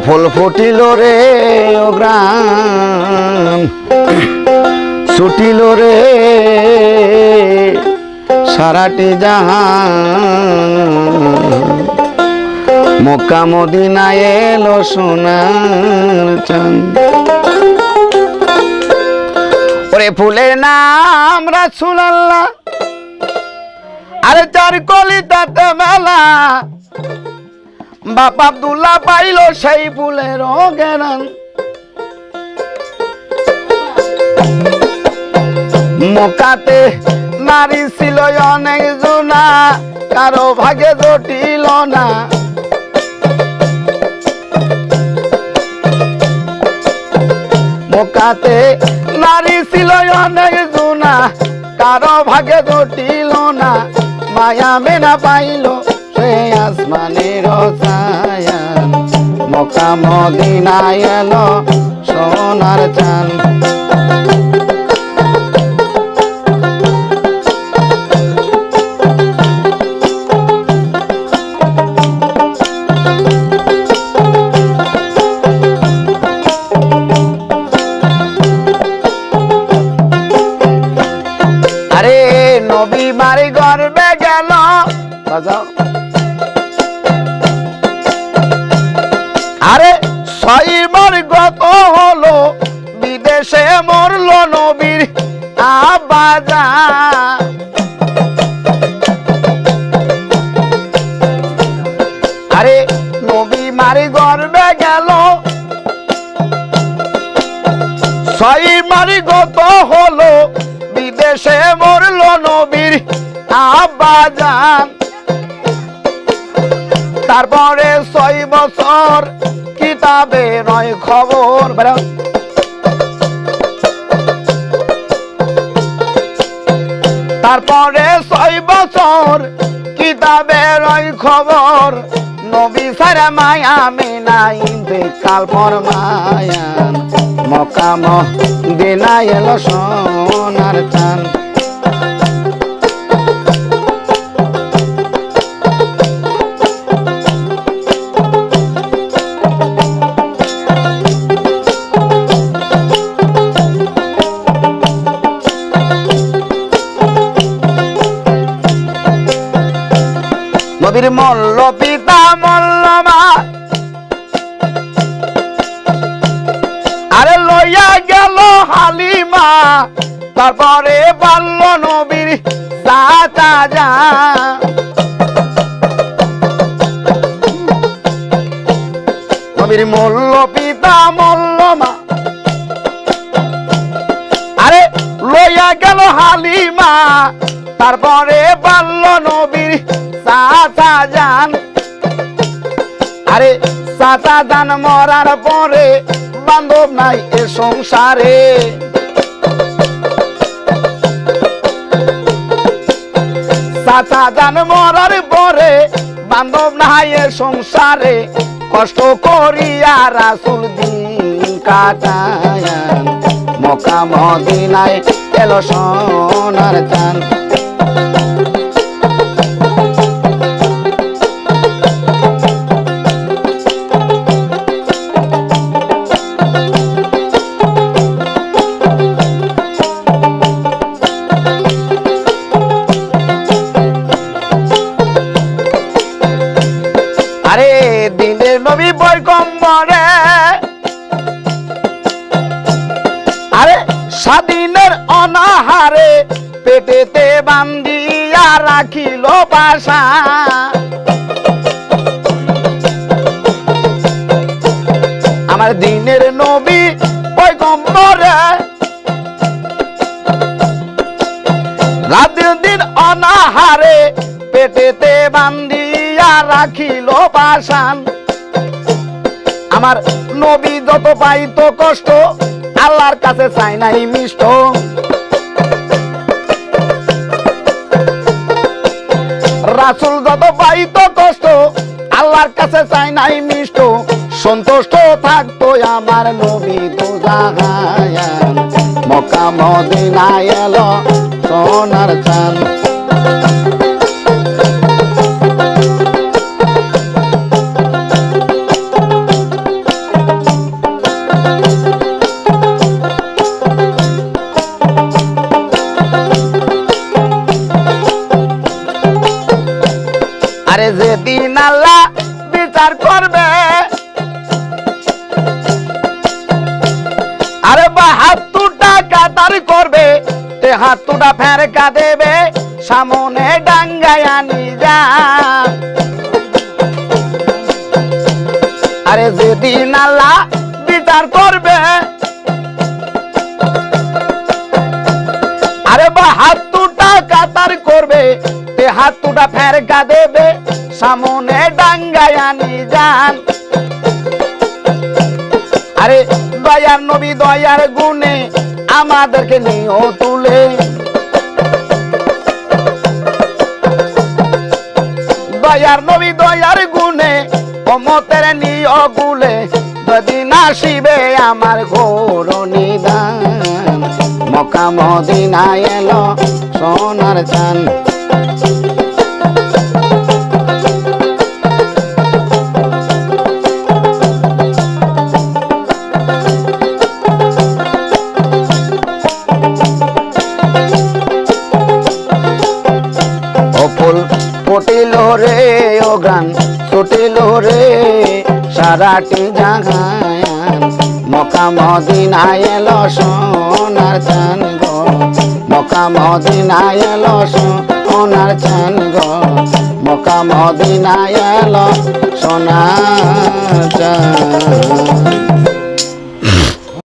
ফুল ফুটিল রে ও গ্রাম ছুটিল রে সারাটি জাহান মক্কা মদিনায় এলো সোনার চাঁদ ওরে ফুলের নাম রাসূলুল্লাহ আরে চার কলিতাতে মেলা বাপ আব্দুল্লাহ পাইল সেই ফুলের গেরান মক্কাতে নারী ছিল অনেক জনা কারো ভাগে জটিল না মক্কাতে নারী ছিল অনেক জনা কারো ভাগে জটিল না মায়া মেনা পাইল সে আসমানের ছায়া মক্কা মদিনায় এলো সোনার চাঁদ আরে নবী মারি গর্বে গেল বাজাও আরে ছয়বার গত হলো বিদেশে মরলো নবীর আব্বাজা আরে নবী মারি গর্বে গেল ছয়বার গত হলো বিদেশে মরলো নবীর আব্বাজান তারপরে 6 বছর কিতাবে নয় খবর তারপরে 6 বছর কিতাবে নয় খবর নবী সারা মায়া মেনা ইন্তেকাল ফরমায়ান মক্কা মদিনায় এলো সোনার চাঁদ নবীর মল্ল পিতা মল্ল মা আরে লইয়া গেল হালিমা তারপরে বাল্য নবীর চাচা যা নবীর মল্ল পিতা মল্ল মা আরে লইয়া গেল হালিমা তারপরে বাল্য নবীর চাচা যান আরে চাচা যান মরার পরে বান্ধব নাই এ সংসারে চাচা যান মরার পরে বান্ধব নাই এ সংসারে কষ্ট করিয়া রাসূল দিন কাটায়ান মক্কা মদিনায় এলো সোনার চাঁদ আরে দিনের নবী পয়গম্বরে আরে স্বাধীনের অনাহারে পেটেতে বান্ধিয়া রাখিল পাশা আমার দিনের নবী পয়গম্বরে রাতের দিন অনাহারে পেটেতে বান্ধিয়া রাখিল পাশান আমার নবী যত পাইতো কষ্ট আল্লাহর কাছে চাই নাই মিষ্ট রাসূল যত পাইতো কষ্ট আল্লাহর কাছে চাই নাই মিষ্ট সন্তুষ্ট থাকতো আমার নবী দুজাহান মক্কা মদিনায় এলো সোনার চাঁদ আরে 72 টাকা তার করবে 73টা ফেরকা দেবে সামনে ডাঙ্গায় আনি যা আরে যেদিন আল্লাহ বিচার করবে আরে 72 টাকা তার করবে 73টা ফেরকা দেবে সামনে ডাঙ্গায় আনি যান আরে দয়ার নবী দয়ার গুণে আমাদেরকে নিয়েও তুলে দয়ার নবী দয়ার গুণে অমতের নিয় গুলে যদি নাসিবে আমার ঘোর নিদান মক্কা মদিনা এলো সোনার চান ফুটিল রে ও গান ছুটিল রে সারাটি জাগান মক্কা মদিনা এলো সোনার চান গো মক্কা মদিনা এলো সোনার চান গো মক্কা মদিনা এলো সোনার চান